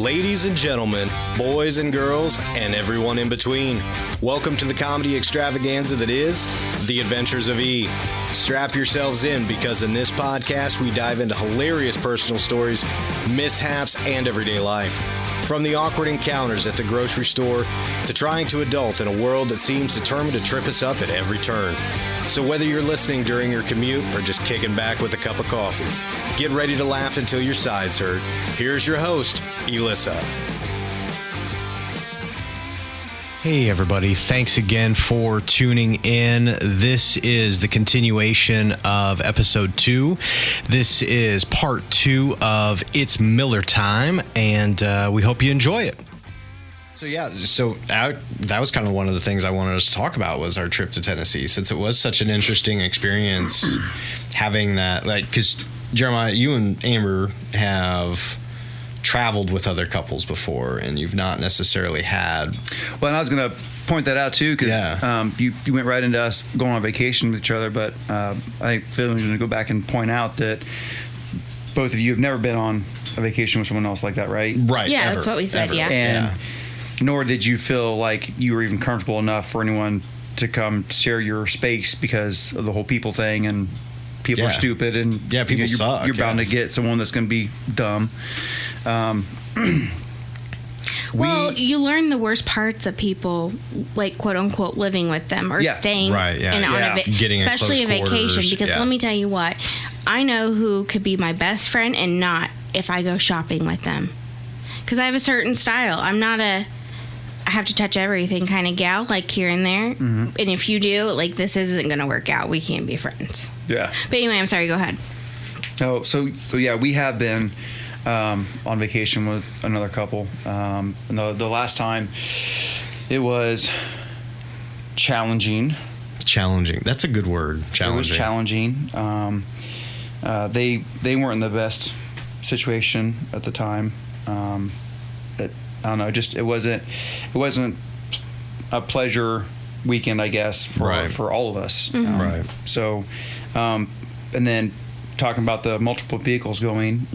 Ladies and gentlemen, boys and girls, and everyone in between, welcome to the comedy extravaganza that is The Adventures of E. Strap yourselves in because in this podcast we dive into hilarious personal stories, mishaps, and everyday life. From the awkward encounters at the grocery store to trying to adult in a world that seems determined to trip us up at every turn. So whether you're listening during your commute or just kicking back with a cup of coffee, get ready to laugh until your sides hurt. Here's your host, Elissa. Hey everybody, thanks again for tuning in. This is the continuation of episode 2. This is part 2 of It's Miller Time, and we hope you enjoy it. So that was kind of one of the things I wanted us to talk about was our trip to Tennessee, since it was such an interesting experience having that, like, because Jeremiah, you and Amber have traveled with other couples before, and you've not necessarily had. Well, and I was going to point that out too, because you went right into us going on vacation with each other, but I feel I'm going to go back and point out that both of you have never been on a vacation with someone else like that, right? Right. Yeah, ever, that's what we said, ever. yeah. And nor did you feel like you were even comfortable enough for anyone to come share your space because of the whole people thing, and people are stupid, and people suck. You're bound to get someone that's going to be dumb. Well, you learn the worst parts of people, like quote unquote living with them or staying Getting in especially a close vacation. quarters, Because let me tell you what, I know who could be my best friend and not if I go shopping with them. Because I have a certain style. I'm not I have to touch everything kind of gal, like here and there. Mm-hmm. And if you do, like, this isn't going to work out. We can't be friends. Yeah. But anyway, I'm sorry. Go ahead. Oh, so yeah, we have been on vacation with another couple. And the last time, it was challenging. Challenging. That's a good word. Challenging. It was challenging. They weren't in the best situation at the time. I don't know. It wasn't a pleasure weekend, I guess, for all of us. Mm-hmm. Right. So, and then talking about the multiple vehicles going,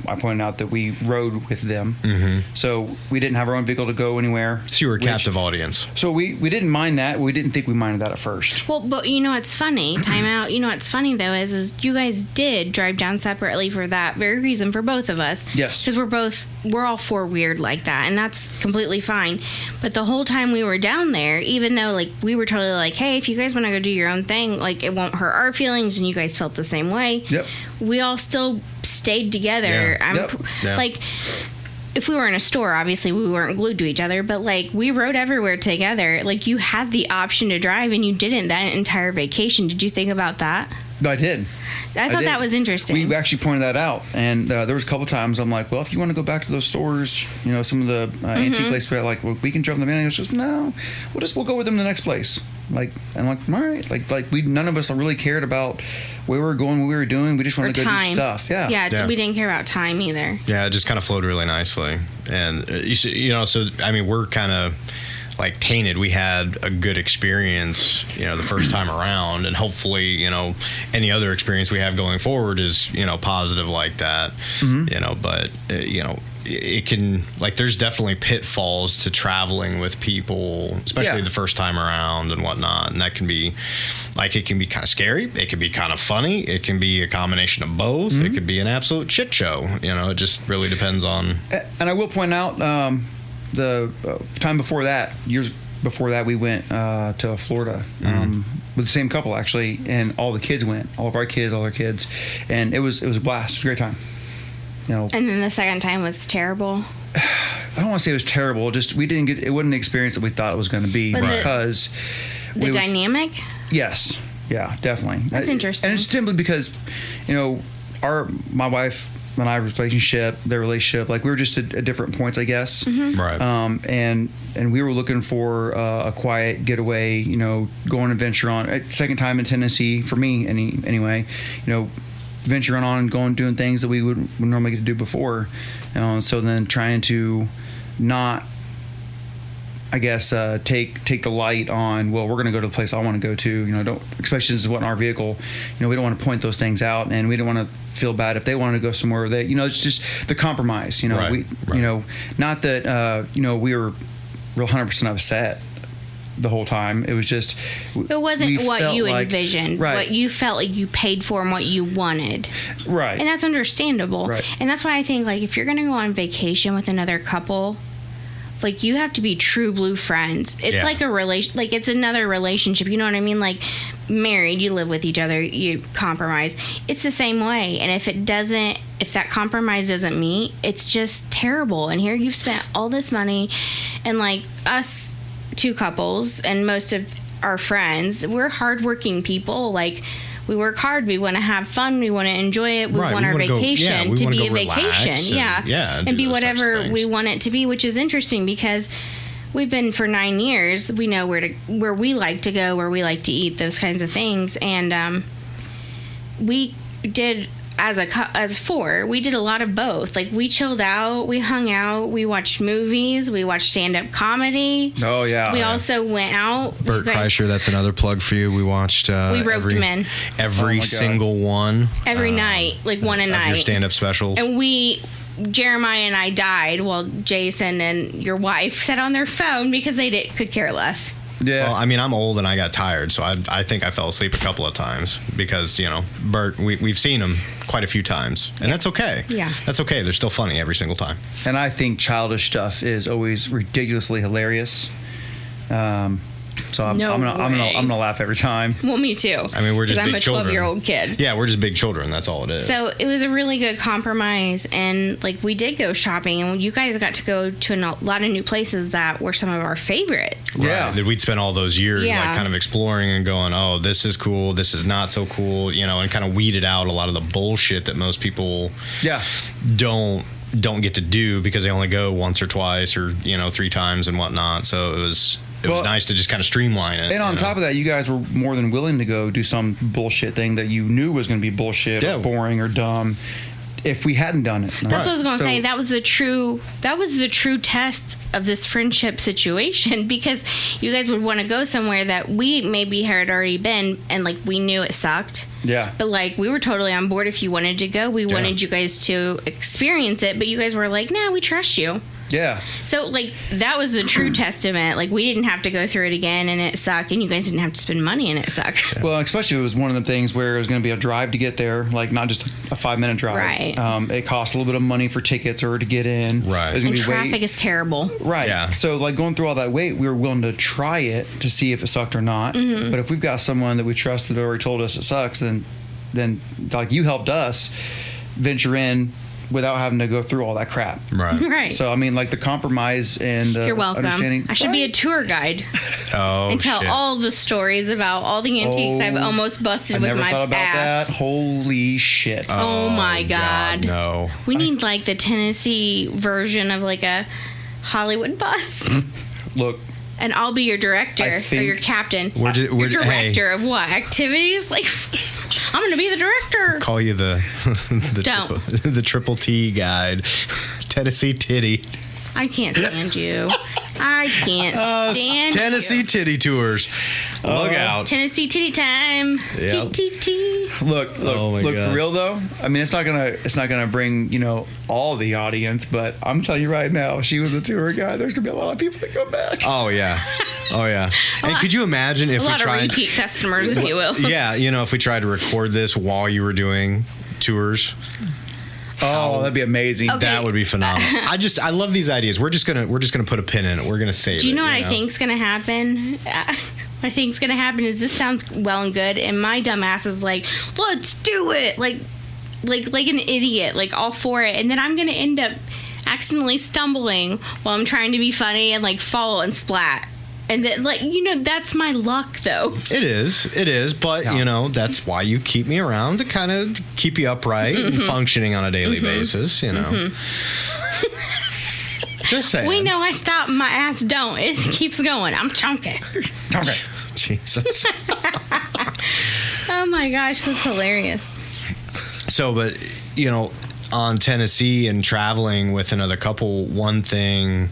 I pointed out that we rode with them. Mm-hmm. So we didn't have our own vehicle to go anywhere. So you were a captive audience. So we didn't mind that. We didn't think we minded that at first. Well, but you know what's funny? Time out. You know what's funny, though, is you guys did drive down separately for that very reason for both of us. Yes. Because we're all four weird like that, and that's completely fine. But the whole time we were down there, even though, like, we were totally like, hey, if you guys want to go do your own thing, like, it won't hurt our feelings, and you guys felt the same way. Yep. We all still stayed together. Like, if we were in a store, obviously we weren't glued to each other, but, like, we rode everywhere together. Like, you had the option to drive, and you didn't that entire vacation. Did you think about that? I did. I thought that was interesting. We actually pointed that out, and there was a couple times I'm like, well, if you want to go back to those stores, some of the antique places, like, well, we can jump them in. And he goes, no, we'll go with them to the next place. Like, I'm like, all right. Like we none of us really cared about where we were going, what we were doing. We just wanted to go do stuff. Yeah, we didn't care about time either. Yeah, it just kind of flowed really nicely, and so I mean, we're kind of like tainted. We had a good experience, the first time around, and hopefully, any other experience we have going forward is, positive like that. Mm-hmm. But it can, like, there's definitely pitfalls to traveling with people, especially the first time around and whatnot. And that can be, like, it can be kind of scary. It can be kind of funny. It can be a combination of both. Mm-hmm. It could be an absolute shit show. It just really depends on. And I will point out, the time before that, years before that, we went to Florida with the same couple, actually, and all the kids went. All of our kids, all their kids, and it was a blast. It was a great time. And then the second time was terrible. I don't want to say it was terrible. Just it wasn't the experience that we thought it was going to be because the dynamic. Yes, yeah, definitely. That's interesting. And it's simply because, my wife and I their relationship, like, we were just at different points, I guess. Mm-hmm. Right. And we were looking for a quiet getaway, go on an adventure on second time in Tennessee for me anyway, venturing on and going doing things that we would normally get to do before. So then trying to not I guess take the light on, well, we're going to go to the place I want to go to. You know, don't, especially this is what in our vehicle. You know, we don't want to point those things out, and we don't want to feel bad if they want to go somewhere that, you know, it's just the compromise. You know, Right, you know, not that you know, we were real 100% upset the whole time. It was just, It wasn't we what felt you like- envisioned, right. what you felt like you paid for and what you wanted. right. And that's understandable. Right. And that's why I think, like, if you're going to go on vacation with another couple, like, you have to be true blue friends. It's Yeah. like a relation, like, it's another relationship. You know what I mean? Like, married, you live with each other, you compromise. It's the same way. And if that compromise doesn't meet, it's just terrible. And here you've spent all this money, and, like, us two couples and most of our friends, we're hardworking people. Like, we work hard, we want to have fun, we want to enjoy it, we Right, want we our wanna go- vacation yeah, we to wanna be a go relax vacation, and do and be those types of whatever things. we want it to be, which is interesting because we've been for 9 years. We know where we like to go, where we like to eat, those kinds of things, and we did. As four, we did a lot of both. Like, we chilled out, we hung out, we watched movies, we watched stand-up comedy. Oh, yeah. We Yeah. also went out. Bert You guys- Kreischer, that's another plug for you. We watched We roped him in. every Oh my God. single one. every night, like one a Of your night. stand-up specials. And Jeremiah and I died while Jason and your wife sat on their phone because they could care less. Yeah. Well, I mean, I'm old and I got tired, so I think I fell asleep a couple of times because, you know, Bert, we've seen him quite a few times, and that's okay. Yeah. That's okay. They're still funny every single time. And I think childish stuff is always ridiculously hilarious. So I'm No way. gonna laugh every time. Well, me too. I mean, we're just 'Cause I'm big a children. 12-year-old kid. Yeah, we're just big children. That's all it is. So it was a really good compromise, and like we did go shopping, and you guys got to go to a lot of new places that were some of our favorites. Yeah. That we'd spent all those years Yeah. like kind of exploring and going, oh, this is cool, this is not so cool, you know, and kind of weeded out a lot of the bullshit that most people Yeah. don't get to do because they only go once or twice or, you know, 3 times and whatnot. So it was Well, nice to just kind of streamline it. And on top of that, you guys were more than willing to go do some bullshit thing that you knew was going to be bullshit Yeah. or boring or dumb. If we hadn't done it, That's what I was going to So- say. That was the true test of this friendship situation because you guys would want to go somewhere that we maybe had already been and like we knew it sucked. Yeah. But like we were totally on board if you wanted to go. We wanted you guys to experience it, but you guys were like, "Nah, we trust you." Yeah. So like that was the true testament. Like we didn't have to go through it again and it sucked, and you guys didn't have to spend money and it sucked. Well, especially it was one of the things where it was going to be a drive to get there, like not just a 5-minute drive. Right. It cost a little bit of money for tickets or to get in. Right. It was And gonna be traffic wait. is terrible. Right. Yeah. So like going through all that wait, we were willing to try it to see if it sucked or not. Mm-hmm. But if we've got someone that we trusted that already told us it sucks, then like you helped us venture in without having to go through all that crap. Right. Right. So I mean, like the compromise and the You're welcome. understanding. I should be a tour guide Oh, and tell shit. all the stories about all the antiques I've almost busted I with never my thought about ass. that. Holy shit! Oh my God. No. We need like the Tennessee version of like a Hollywood bus. Look, And I'll be your director I or think- your captain. We're ju- your we're- director of what? Activities? Like, I'm going to be the director. Call you the Don't. the triple T guide, Tennessee Titty. I can't stand you. I can't stand Tennessee you. Titty Tours. Look out. Tennessee titty time. Yep. T. look, Oh my look God. for real though. I mean, it's not gonna bring all the audience, but I'm telling you right now, she was a tour guide. There's gonna be a lot of people that come back. Oh yeah. Oh yeah. And could you imagine if A we lot of tried? repeat customers, if you will. Yeah, if we tried to record this while you were doing tours, Oh, that'd be amazing. Okay. that would be phenomenal. I love these ideas. We're just gonna put a pin in it. We're gonna save it. Do you know what I think's gonna happen? What I think's gonna happen is this sounds well and good, and my dumb ass is like, "Let's do it!" Like an idiot, like all for it, and then I'm gonna end up accidentally stumbling while I'm trying to be funny and like fall and splat, and then that's my luck though. It is, but Yeah. that's why you keep me around to kind of keep you upright and functioning on a daily basis. Just saying. We know I stop, my ass don't. It keeps going. I'm chunky. Okay. Jesus. Oh my gosh, that's hilarious. So, but on Tennessee and traveling with another couple, one thing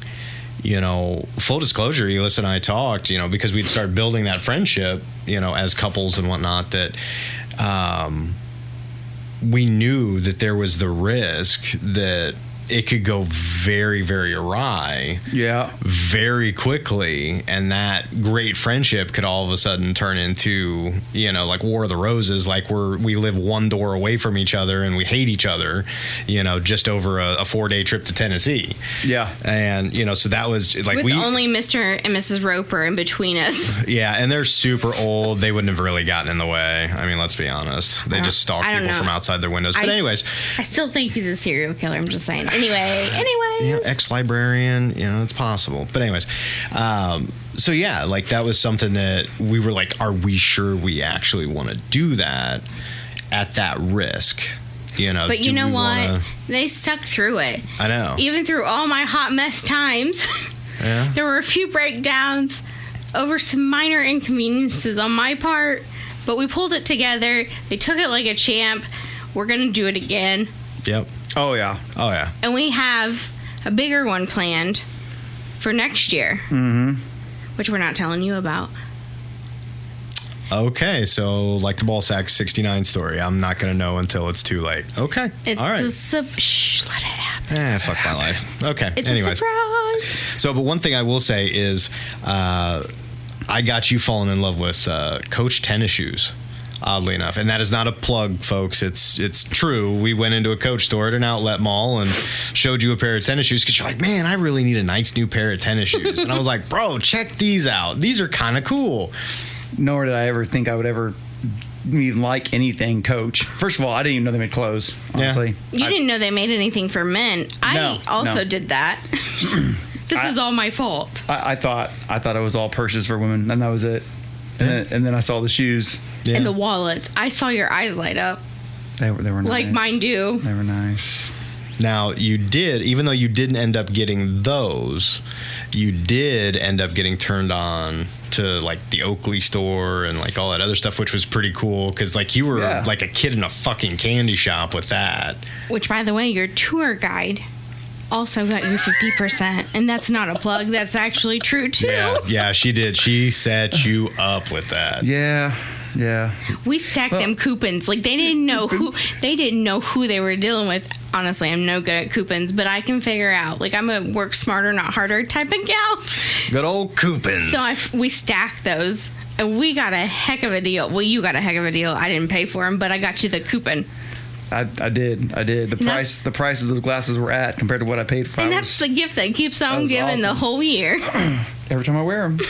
full disclosure, Elis and I talked, because we'd start building that friendship, as couples and whatnot, that we knew that there was the risk that it could go very, very awry. Yeah. Very quickly, and that great friendship could all of a sudden turn into, like War of the Roses, like we live one door away from each other and we hate each other, just over a 4-day trip to Tennessee. Yeah. And, so that was like with only Mr. and Mrs. Roper in between us. Yeah, and they're super old. They wouldn't have really gotten in the way. I mean, let's be honest. They just stalk people from outside their windows. But anyways. I still think he's a serial killer. I'm just saying. Anyways. Ex-librarian, it's possible. But anyways, so yeah, like that was something that we were like, are we sure we actually want to do that at that risk? But you know what? They stuck through it. I know. Even through all my hot mess times, yeah. There were a few breakdowns over some minor inconveniences on my part, but we pulled it together. They took it like a champ. We're going to do it again. Yep. Oh, yeah. Oh, yeah. And we have a bigger one planned for next year, which we're not telling you about. Okay, so like the Ballsack 69 story, I'm not going to know until it's too late. Okay. It's all right. shh, let it happen. Fuck my life. Okay. It's anyways. a surprise. So, but one thing I will say is I got you falling in love with Coach tennis shoes. Oddly enough, and that is not a plug, folks. It's true. We went into a Coach store at an outlet mall and showed you a pair of tennis shoes because you're like, man, I really need a nice new pair of tennis shoes. And I was like, bro, check these out. These are kind of cool. Nor did I ever think I would ever even like anything Coach. First of all, I didn't even know they made clothes, honestly. You didn't know they made anything for men. I also did that. This is all my fault. I thought it was all purses for women, and that was it. And then I saw the shoes. Yeah. And the wallets. I saw your eyes light up. They were nice. Like mine do. They were nice. Now, you did, even though you didn't end up getting those, you did end up getting turned on to like the Oakley store and like all that other stuff, which was pretty cool because like you were like a kid in a fucking candy shop with that. Which, by the way, your tour guide also got you 50%, and that's not a plug. That's actually true too. Yeah, she did. She set you up with that. Yeah. We stacked them coupons. Like they didn't know who they were dealing with. Honestly, I'm no good at coupons, but I can figure out. Like I'm a work smarter, not harder type of gal. Good old coupons. So we stacked those, and we got a heck of a deal. Well, you got a heck of a deal. I didn't pay for them, but I got you the coupon. I did. The price of those glasses were at compared to what I paid for. And that's the gift that keeps on giving the whole year. Every time I wear them.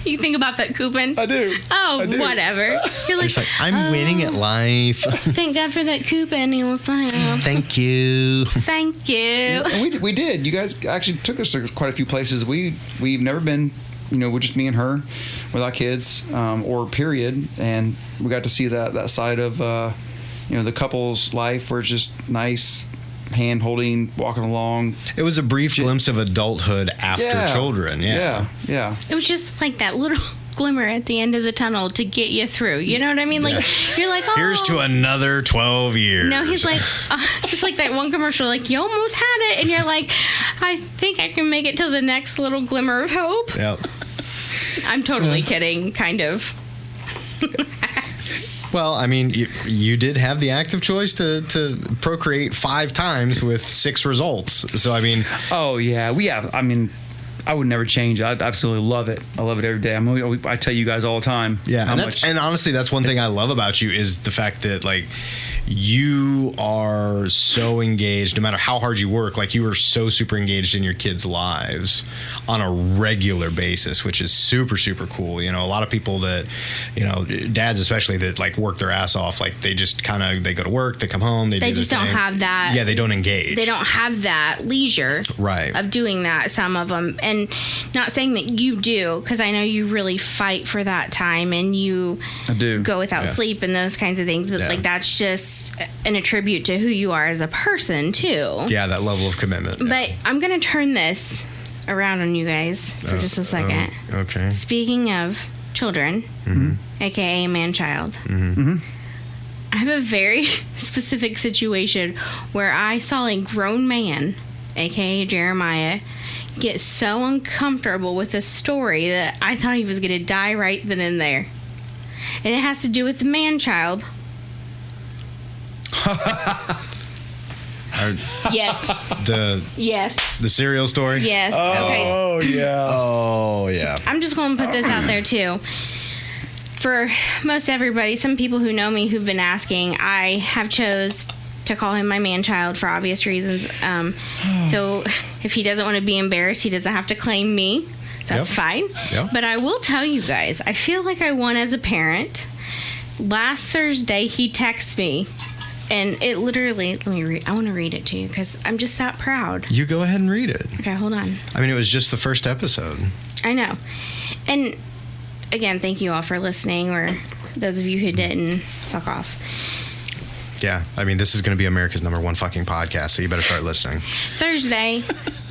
You think about that coupon? I do. Oh, whatever. You're like, I'm winning at life. Thank God for that coupon. He was like, thank you. Thank you. And we did. You guys actually took us to quite a few places. We've never been, we're just me and her without kids, or period. And we got to see that side of, the couple's life where it's just nice hand holding, walking along. It was a brief glimpse of adulthood after children. Yeah. It was just like that little glimmer at the end of the tunnel to get you through. You know what I mean? Like you're like, oh, here's to another 12 years. No, he's like, it's like that one commercial. Like you almost had it, and you're like, I think I can make it to the next little glimmer of hope. Yep. I'm totally kidding, kind of. Well, I mean, you did have the active choice to procreate 5 times with 6 results. So, I mean... Oh, yeah. I would never change it. I absolutely love it. I love it every day. I tell you guys all the time. Yeah, and honestly, that's one thing I love about you is the fact that, like, you are so engaged, no matter how hard you work, like you are so super engaged in your kids' lives on a regular basis, which is super, super cool. A lot of people that, dads especially that like work their ass off, like they just they go to work, they come home, they just don't have that. Yeah, they don't engage. They don't have that leisure of doing that, some of them. And not saying that you do, because I know you really fight for that time and you go without sleep and those kinds of things. But like that's just an attribute to who you are as a person too. Yeah, that level of commitment. But I'm going to turn this around on you guys for just a second. Okay. Speaking of children, aka man-child, I have a very specific situation where I saw a grown man, aka Jeremiah, get so uncomfortable with a story that I thought he was going to die right then and there. And it has to do with the man-child. Yes. Yes. The cereal story? Yes. Okay. Oh yeah. Oh, yeah. I'm just going to put this out there too. For most everybody, some people who know me who've been asking, I have chose to call him my man-child for obvious reasons. So if he doesn't want to be embarrassed, he doesn't have to claim me. That's Yep. fine. Yep. But I will tell you guys, I feel like I won as a parent. Last Thursday, he texted me, and it literally, let me read. I want to read it to you because I'm just that proud. You go ahead and read it. Okay, hold on. I mean, it was just the first episode. I know. And again, thank you all for listening, or those of you who didn't, fuck off. Yeah. I mean, this is going to be America's #1 fucking podcast, so you better start listening.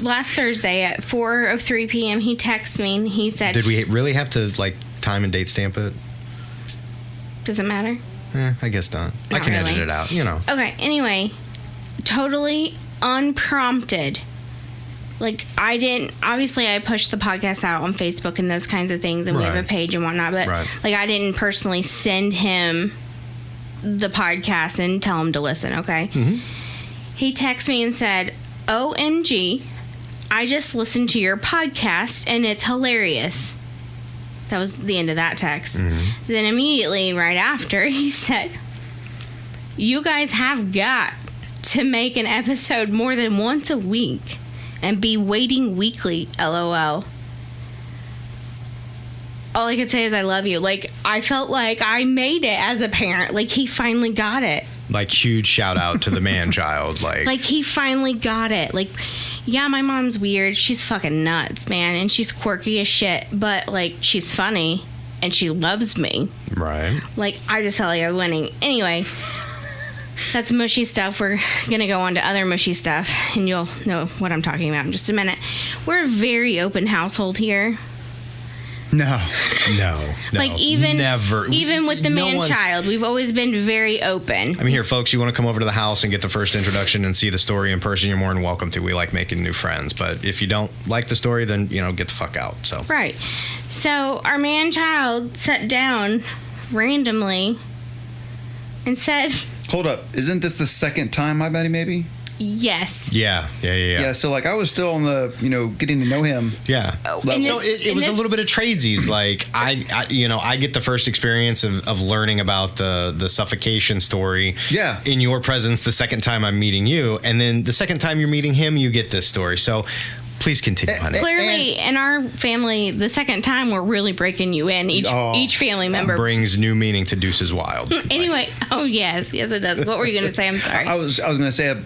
Last Thursday at 4:03 p.m., he texted me and he said, Did we really have to, like, time and date stamp it? does it matter? I guess not. I Not can really. edit it out, you know. Okay, anyway, totally unprompted. Like, obviously I pushed the podcast out on Facebook and those kinds of things, and we have Right. a page and whatnot, but Right. like, I didn't personally send him the podcast and tell him to listen, okay? Mm-hmm. He texted me and said, OMG, I just listened to your podcast and it's hilarious. That was the end of that text. Then immediately right after, he said, you guys have got to make an episode more than once a week and be waiting weekly, LOL. All I could say is I love you. Like, I felt like I made it as a parent. Like, he finally got it. Like, huge shout out to the man-child. Like, he finally got it. Like, yeah, my mom's weird. She's fucking nuts, man. And she's quirky as shit. But, like, she's funny. And she loves me. Right. Like, I just felt like I was winning. Anyway, that's mushy stuff. We're going to go on to other mushy stuff. And you'll know what I'm talking about in just a minute. We're a very open household here. No. No. Like, even Never. even with the No one- man-child, we've always been very open. I mean, here, folks, you want to come over to the house and get the first introduction and see the story in person, you're more than welcome to. We like making new friends. But if you don't like the story, then, you know, get the fuck out. So. Right. So our man-child sat down randomly and said, Hold up. Isn't this the second time my buddy maybe? yes. Yeah. Yeah. So like I was still on the getting to know him. Yeah. Oh, and So it was a little bit of tradesies. Like I get the first experience of learning about the suffocation story. Yeah. In your presence, the second time I'm meeting you, and then the second time you're meeting him, you get this story. So please continue, honey. Clearly, in our family, the second time we're really breaking you in. Each family member. Brings new meaning to Deuces Wild. Anyway, oh yes, it does. What were you going to say? I'm sorry. I was going to say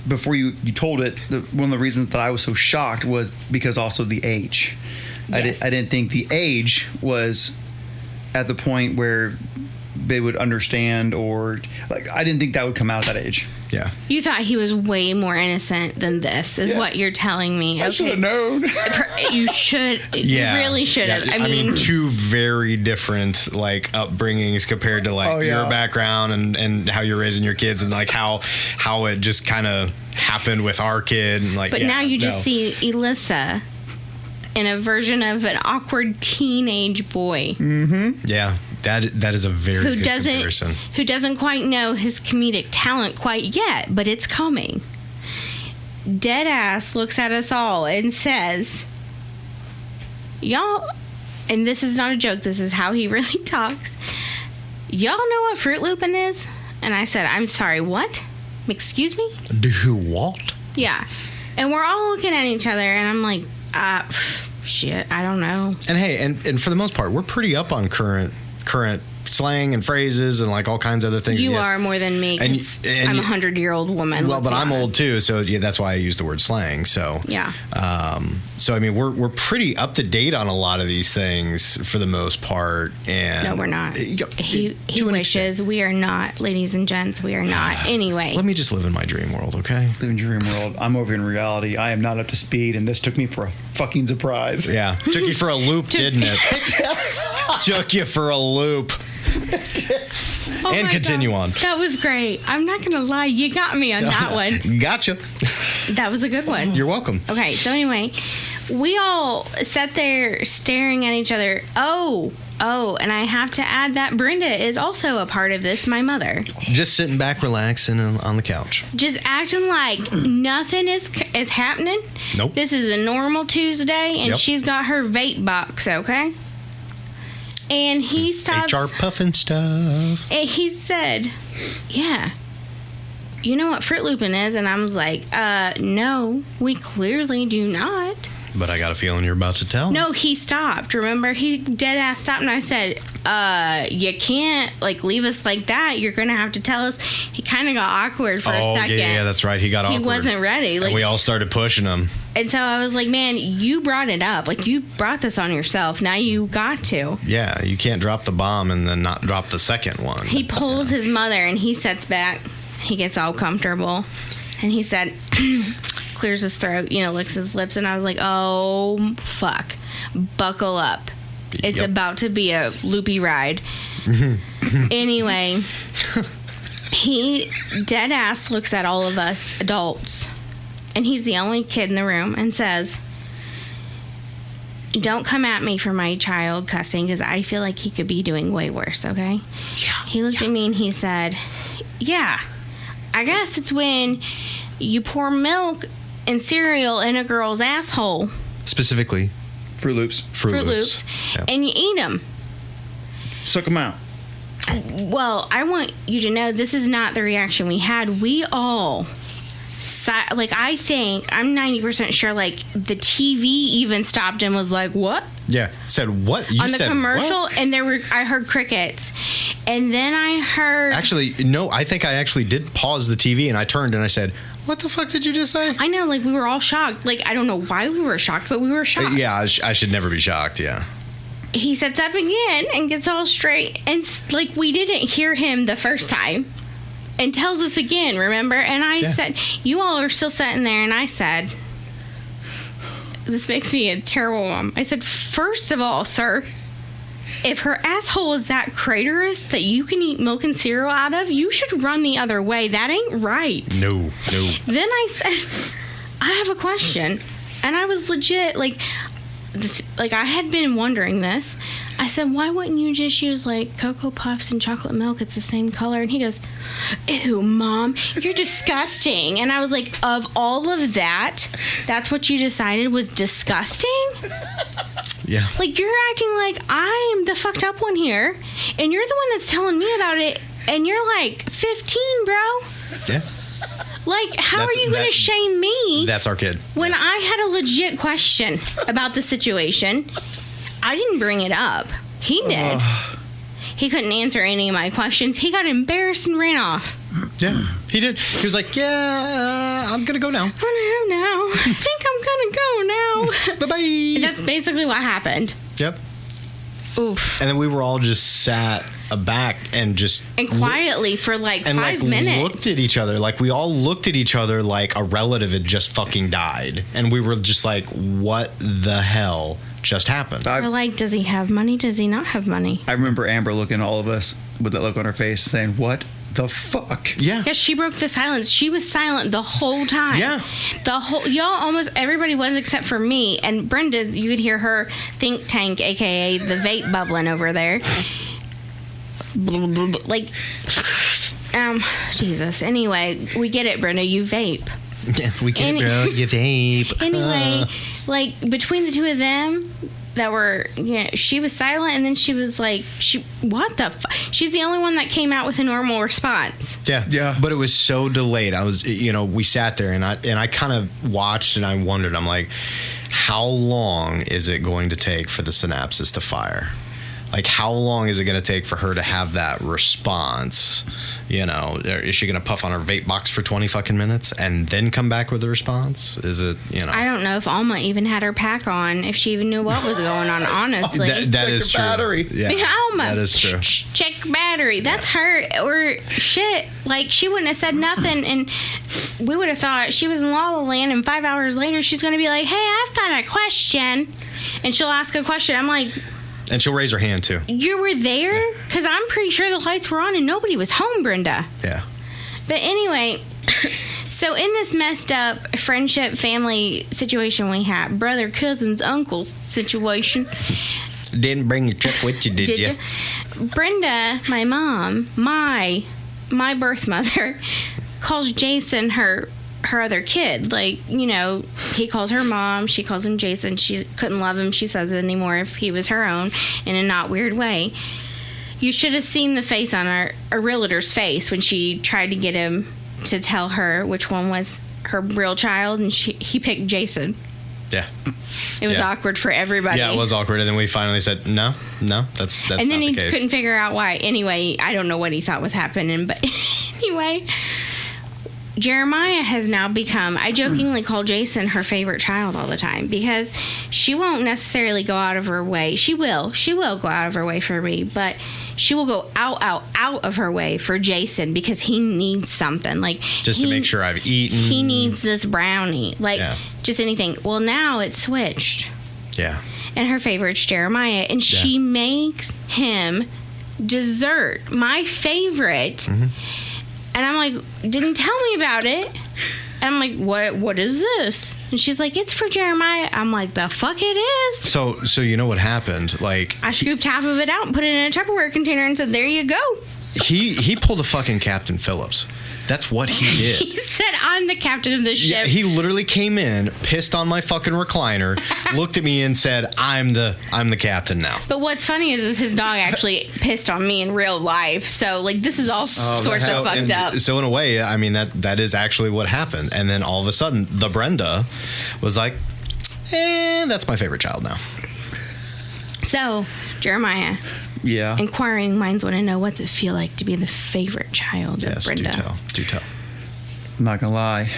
before you told it, one of the reasons that I was so shocked was because also the age. Yes. I didn't think the age was at the point where they would understand, or like I didn't think that would come out at that age. Yeah. You thought he was way more innocent than this, is what you're telling me. I should have known. You should. Yeah. You really should have. Yeah. I mean, two very different like upbringings compared to like your background and how you're raising your kids and like how it just kind of happened with our kid and like. but now you just see Elissa in a version of an awkward teenage boy Yeah, that is a very who good comparison. doesn't quite know his comedic talent quite yet, but it's coming. Deadass looks at us all and says, y'all, and this is not a joke, this is how he really talks, y'all know what Fruit Loopin' is? And I said, I'm sorry, what? Excuse me? Do what? Yeah. And we're all looking at each other, and I'm like, shit, I don't know. And hey, and for the most part, we're pretty up on current slang and phrases and like all kinds of other things. You Yes. are more than me, 'cause And I'm you- a 100-year-old woman. Well, let's but be I'm honest. old too, so yeah, that's why I use the word slang. So Yeah. so I mean, we're pretty up to date on a lot of these things for the most part. And No, we're not. He to an wishes. We are not, ladies and gents. We are not. Anyway. Let me just live in my dream world, okay? Live in dream world. I'm over in reality. I am not up to speed, and this took me for a fucking surprise. Yeah, took you for a loop, didn't it? Took you for a loop. Oh And my continue God. on. That was great. I'm not gonna lie, you got me on that one. Gotcha. That was a good one. You're welcome. Okay, so anyway, we all sat there staring at each other. Oh, and I have to add that Brenda is also a part of this, my mother. Just sitting back, relaxing on the couch. Just acting like nothing is happening. Nope. This is a normal Tuesday, and Yep. she's got her vape box, okay? And he stops. HR puffing stuff. And he said, yeah, you know what Fruit Looping is? And I was like, no, we clearly do not. But I got a feeling you're about to tell. No, he stopped. Remember, he dead ass stopped, and I said, you can't like leave us like that. You're gonna have to tell us. He kind of got awkward for a second. Yeah, that's right. He got awkward. He wasn't ready. And Like, we all started pushing him. and so I was like, man, you brought it up. Like, you brought this on yourself. Now you got to. Yeah, you can't drop the bomb and then not drop the second one. He pulls his mother, and he sits back. He gets all comfortable, and he said, clears his throat, licks his lips, and I was like, oh, fuck. Buckle up. It's Yep. about to be a loopy ride. Anyway, he dead ass looks at all of us adults, and he's the only kid in the room, and says, don't come at me for my child cussing, because I feel like he could be doing way worse, okay? Yeah. He looked at me and he said, yeah, I guess it's when you pour milk and cereal in a girl's asshole, Specifically, Fruit Loops. Fruit Loops, Yeah. and you eat them. Suck them out. Well, I want you to know this is not the reaction we had. We all, I think, I'm 90% sure, like, the TV even stopped and was like, what? Yeah. Said what? You On the said commercial, what? and I heard crickets. And then I heard... Actually, no, I think I actually did pause the TV and I turned and I said, what the fuck did you just say? I know, like, we were all shocked. Like, I don't know why we were shocked, but we were shocked. Yeah, I should never be shocked, yeah. He sits up again and gets all straight, and like, we didn't hear him the first time, and tells us again, remember? And I said, you all are still sitting there, and I said, this makes me a terrible mom. I said, first of all, sir, if her asshole is that craterous that you can eat milk and cereal out of, you should run the other way. That ain't right. No. Then I said, I have a question. And I was legit, like I had been wondering this. I said, why wouldn't you just use, like, Cocoa Puffs and chocolate milk? It's the same color. And he goes, ew, Mom, you're disgusting. And I was like, of all of that, that's what you decided was disgusting? Yeah. Like, you're acting like I'm the fucked up one here, and you're the one that's telling me about it, and you're like 15, bro. Yeah. Like, how That's- are you going that- to shame me That's our kid. when I had a legit question about the situation? I didn't bring it up. He did. He couldn't answer any of my questions. He got embarrassed and ran off. Yeah. He did. He was like, yeah, I'm going to go now. I don't know now. I think I'm going to go now. Bye-bye. That's basically what happened. Yep. Oof. And then we were all just sat aback and just... And quietly for like and 5 like minutes. looked at each other, like we all looked at each other like a relative had just fucking died, and we were just like, what the hell just happened? We're like, does he have money? Does he not have money? I remember Amber looking at all of us with that look on her face saying, what the fuck? Yeah. Yeah, she broke the silence. She was silent the whole time. Yeah. Y'all almost everybody was except for me. And Brenda's, you could hear her think tank, aka the vape bubbling over there. Like, Jesus. Anyway, we get it, Brenda. You vape. Yeah, we get it, bro. You vape. Anyway, like, between the two of them that were, she was silent, and then she was like, what the fuck? She's the only one that came out with a normal response. Yeah. But it was so delayed. I was, we sat there and I kind of watched and I wondered, I'm like, how long is it going to take for the synapses to fire? Like, how long is it going to take for her to have that response? Is she going to puff on her vape box for 20 fucking minutes and then come back with a response? Is it, I don't know if Alma even had her pack on, if she even knew what was going on, honestly. that is Check true. your battery. Yeah, Alma, that is true. check battery. That's her, or shit. Like, she wouldn't have said nothing, and we would have thought she was in La La Land, and 5 hours later, she's going to be like, hey, I've got a question. And she'll ask a question. I'm like, And she'll raise her hand too. You were there? Because I'm pretty sure the lights were on and nobody was home, Brenda. Yeah. But anyway, so in this messed up friendship, family situation we have, brother, cousins, uncles situation. Didn't bring your truck with you, did you? Brenda, my mom, my birth mother, calls Jason her other kid. Like, you know, he calls her mom, she calls him Jason. She couldn't love him, she says it anymore, if he was her own, in a not weird way. You should have seen the face on a realtor's face when she tried to get him to tell her which one was her real child, and he picked Jason. Yeah. It was awkward for everybody. Yeah, it was awkward, and then we finally said, no, that's and then not he the case. couldn't figure out why. Anyway, I don't know what he thought was happening, but anyway, Jeremiah has now become, I jokingly call Jason her favorite child all the time, because she won't necessarily go out of her way. She will go out of her way for me, but she will go out of her way for Jason, because he needs something. Like, just to make sure I've eaten. He needs this brownie. Like, just anything. Well, now it's switched. Yeah. And her favorite's Jeremiah, and she makes him dessert, my favorite. Mm-hmm. And I'm like, didn't tell me about it. And I'm like, what is this? And she's like, it's for Jeremiah. I'm like, the fuck it is. So you know what happened? Like, I scooped half of it out and put it in a Tupperware container and said, there you go. He pulled a fucking Captain Phillips. That's what he did. He said, I'm the captain of this ship. Yeah, he literally came in, pissed on my fucking recliner, looked at me and said, I'm the captain now. But what's funny is his dog actually pissed on me in real life. So, like, this is all sorts of fucked up. So in a way, I mean, that is actually what happened. And then all of a sudden, the Brenda was like, that's my favorite child now. So, Jeremiah. Yeah. Inquiring minds want to know, what's it feel like to be the favorite child of Brenda? Do tell. I'm not gonna lie.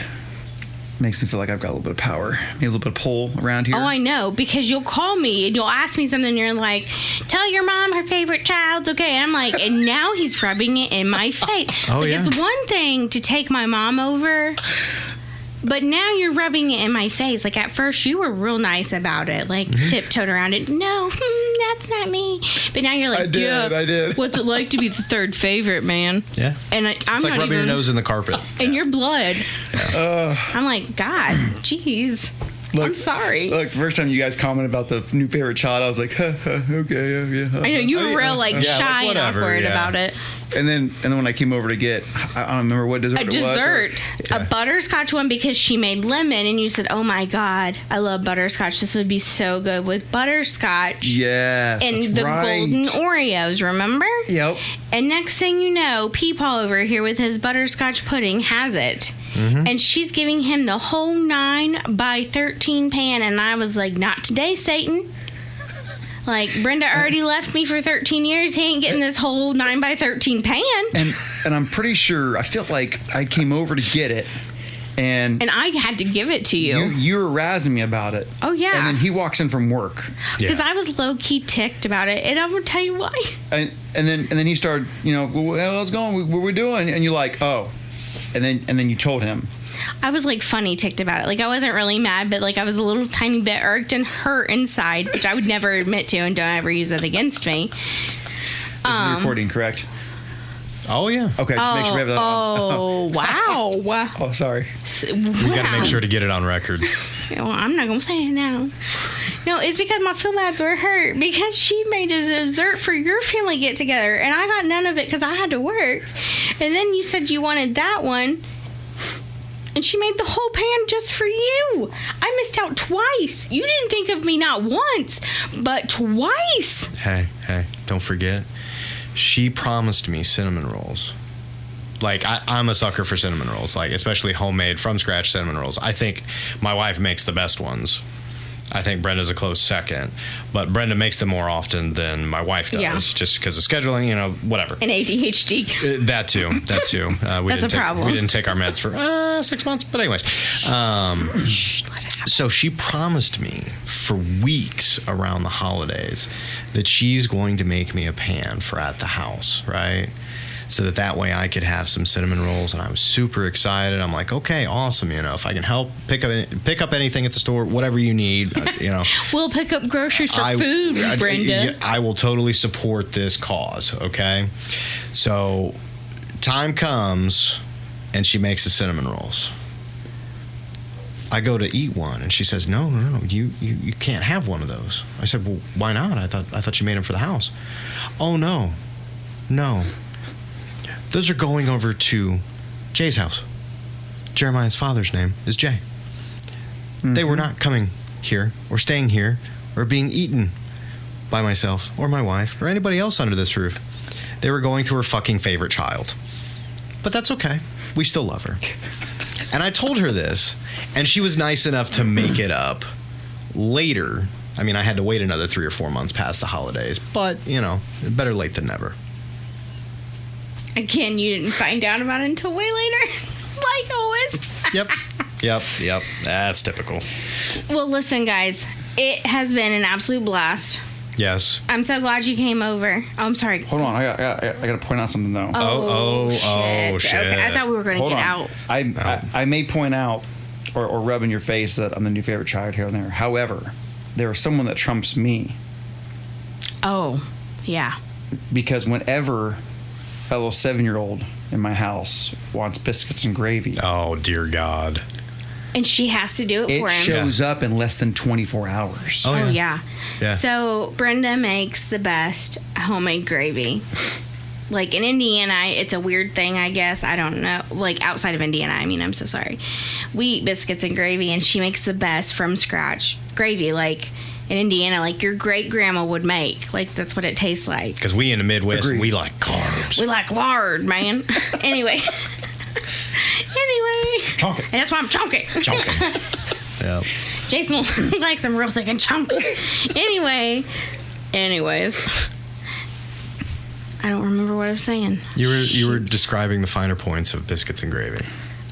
Makes me feel like I've got a little bit of power, maybe a little bit of pull around here. Oh, I know, because you'll call me and you'll ask me something and you're like, tell your mom her favorite child's okay. And I'm like, and now he's rubbing it in my face. Oh, like, yeah. It's one thing to take my mom over, but now you're rubbing it in my face. Like, at first you were real nice about it, like tiptoed around it. No, that's not me. But now you're like, I did. What's it like to be the third favorite, man? Yeah. And I'm it's not like rubbing even, your nose in the carpet. and your blood. Yeah. I'm like, God, jeez. I'm sorry. Look, the first time you guys commented about the new favorite child, I was like, okay, yeah. I know you were real shy and awkward about it. And then when I came over to get, I don't remember what dessert a it was. Dessert, a butterscotch one, because she made lemon, and you said, "Oh my God, I love butterscotch. This would be so good with butterscotch." Yes, and that's the right. golden Oreos. Remember? Yep. And next thing you know, Peepaw over here with his butterscotch pudding has it. Mm-hmm. And she's giving him the whole 9x13 pan, and I was like, "Not today, Satan." Like, Brenda already left me for 13 years. He ain't getting this whole 9x13 pan. And I'm pretty sure, I felt like I came over to get it, and I had to give it to you. You were razzing me about it. Oh, yeah. And then he walks in from work. Because I was low-key ticked about it, and I'm going to tell you why. And then he started, well, how's it going? What we doing? And you're like, oh. And then you told him. I was like funny ticked about it. Like, I wasn't really mad, but like I was a little tiny bit irked and hurt inside, which I would never admit to, and don't ever use it against me. This is recording, correct? Oh yeah. Okay, just make sure we have that on. Oh wow. Oh, sorry. We got to make sure to get it on record. Well, I'm not gonna say it now. No, it's because my feelings were hurt because she made a dessert for your family get together, and I got none of it because I had to work. And then you said you wanted that one. And she made the whole pan just for you. I missed out twice. You didn't think of me not once, but twice. Hey, don't forget. She promised me cinnamon rolls. Like, I'm a sucker for cinnamon rolls, like, especially homemade, from scratch cinnamon rolls. I think my wife makes the best ones. I think Brenda's a close second, but Brenda makes them more often than my wife does, just because of scheduling, whatever. And ADHD. That too. That's a problem. We didn't take our meds for 6 months, but anyways. So she promised me for weeks around the holidays that she's going to make me a pan for at the house, right? so that way I could have some cinnamon rolls. And I was super excited. I'm like, okay, awesome. If I can help pick up anything at the store, whatever you need, We'll pick up groceries for food, Brenda. I will totally support this cause. Okay. So time comes and she makes the cinnamon rolls. I go to eat one, and she says, "No, you can't have one of those." I said, "Well, why not? I thought you made them for the house." "Oh, no, those are going over to Jay's house. Jeremiah's father's name is Jay. They were not coming here or staying here or being eaten by myself or my wife or anybody else under this roof. They were going to her fucking favorite child. But that's okay. We still love her." And I told her this, and she was nice enough to make it up later. I mean, I had to wait another 3 or 4 months past the holidays, but, better late than never. Again, you didn't find out about it until way later, like always. Yep. That's typical. Well, listen, guys, it has been an absolute blast. Yes. I'm so glad you came over. Oh, I'm sorry. Hold on, I got to point out something though. Oh, shit. Okay, I thought we were going to Hold get on. out. I may point out or rub in your face that I'm the new favorite child here and there. However, there is someone that trumps me. Oh, yeah. Because whenever a little 7-year-old in my house wants biscuits and gravy, Oh, dear God. And she has to do it it for him. shows up in less than 24 hours. Oh, Oh, yeah. yeah. So Brenda makes the best homemade gravy. Like in Indiana, it's a weird thing, I guess. I don't know. Like outside of Indiana, I'm so sorry. We eat biscuits and gravy, and she makes the best from scratch gravy. Like in Indiana, like your great grandma would make. Like that's what it tastes like. Because we in the Midwest, Agreed. we like carbs. We like lard, man. Anyway. Chunk it. And that's why I'm chunky. Chunking. Yeah. Jason likes them real thick and chunky. Anyways. I don't remember what I was saying. You were describing the finer points of biscuits and gravy.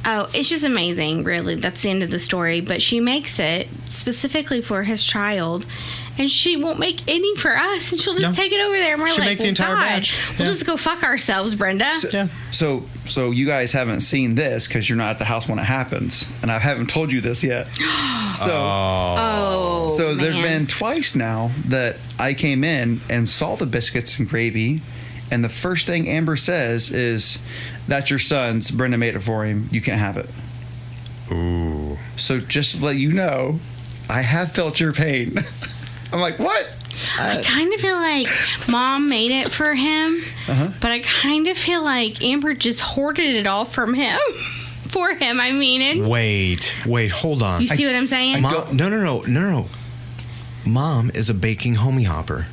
Oh, it's just amazing, really. That's the end of the story. But she makes it specifically for his child, and she won't make any for us, and she'll just take it over there. And we're She'll like, make the entire God, batch. we'll Yeah. just go fuck ourselves, Brenda. Yeah. So you guys haven't seen this because you're not at the house when it happens, and I haven't told you this yet. So there's man. been twice now that I came in and saw the biscuits and gravy, and the first thing Amber says is, "That's your son's. Brenda made it for him. You can't have it." Ooh. So just to let you know, I have felt your pain. I'm like, what? I kind of feel like Mom made it for him, but I kind of feel like Amber just hoarded it all from him. For him, I mean it. Wait, hold on. You see what I'm saying? Mom, no. Mom is a baking homie hopper.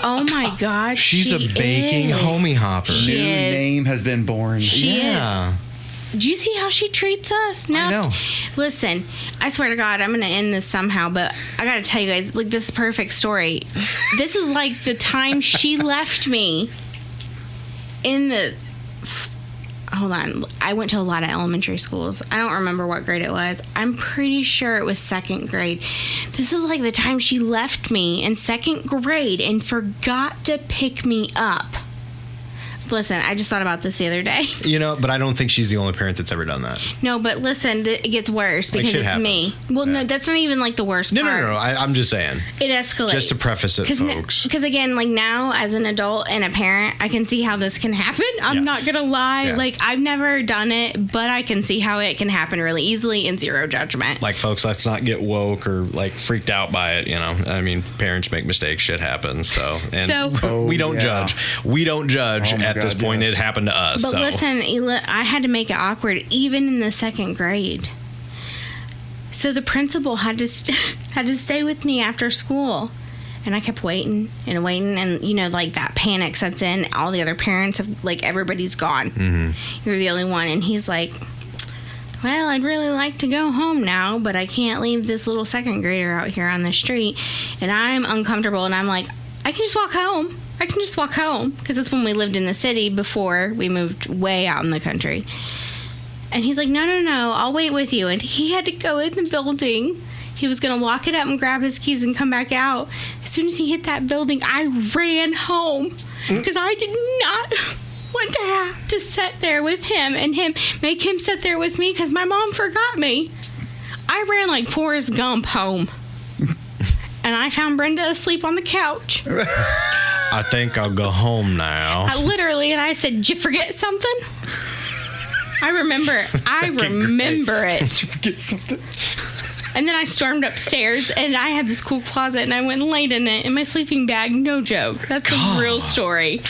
Oh my God. She's a baking homie hopper. She New is. name has been born. She Yeah. Do you see how she treats us? Now, I know. Listen, I swear to God, I'm going to end this somehow, but I got to tell you guys, like, this is a perfect story. This is like the time she left me in the... Hold on. I went to a lot of elementary schools. I don't remember what grade it was. I'm pretty sure it was 2nd grade. This is like the time she left me in 2nd grade and forgot to pick me up. Listen, I just thought about this the other day. But I don't think she's the only parent that's ever done that. No, but listen, it gets worse Like, because shit it's me. happens. Well, Yeah. no, that's not even like the worst part. No. I'm just saying. It escalates. Just to preface it, folks. Because again, like now as an adult and a parent, I can see how this can happen. I'm Yeah. not going to lie. Yeah. Like I've never done it, but I can see how it can happen really easily and zero judgment. Like, folks, let's not get woke or like freaked out by it. I mean, parents make mistakes, shit happens. So we don't judge. We don't judge Oh my at this God, point. yes. It happened to us. But so. listen, I had to make it awkward even in the 2nd grade. So the principal had to stay with me after school. And I kept waiting. And, like that panic sets in. All the other parents have, like, everybody's gone. Mm-hmm. You're the only one. And he's like, well, I'd really like to go home now, but I can't leave this little 2nd grader out here on the street. And I'm uncomfortable. And I'm like, I can just walk home. Because that's when we lived in the city before we moved way out in the country. And he's like, no, I'll wait with you. And he had to go in the building. He was going to lock it up and grab his keys and come back out. As soon as he hit that building, I ran home. because I did not want to have to sit there with him and make him sit there with me because my mom forgot me. I ran like Forrest Gump home. And I found Brenda asleep on the couch. I think I'll go home now. And I said, "Did you forget something?" I remember it. Did you forget something? And then I stormed upstairs, and I had this cool closet, and I went and laid in it in my sleeping bag. No joke. That's a real story.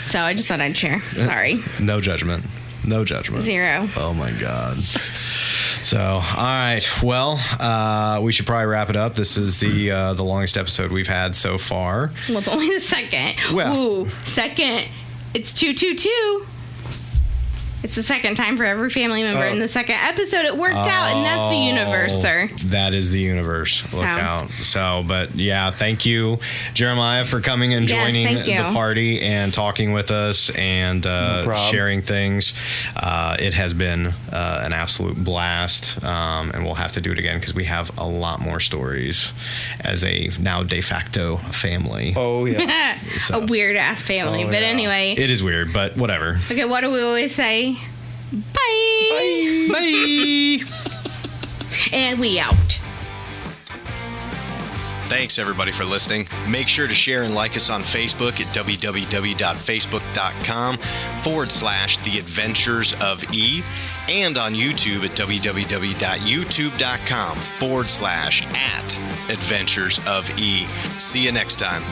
So I just thought I'd share. Sorry. No judgment. No judgment. 0. Oh my God. So, all right. Well, we should probably wrap it up. This is the longest episode we've had so far. Well, it's only the second. Well. Ooh, second. It's 222. It's the second time for every family member. In the second episode, it worked out, and that's the universe, sir. That is the universe. Look out. So, but yeah, thank you, Jeremiah, for coming and joining the party and talking with us and sharing things. It has been an absolute blast, and we'll have to do it again because we have a lot more stories as a now de facto family. Oh, yeah. A weird ass family. But anyway. It is weird, but whatever. Okay, what do we always say? Bye. Bye. And we out. Thanks, everybody, for listening. Make sure to share and like us on Facebook at www.facebook.com/The Adventures of E and on YouTube at www.youtube.com/@Adventures of E. See you next time.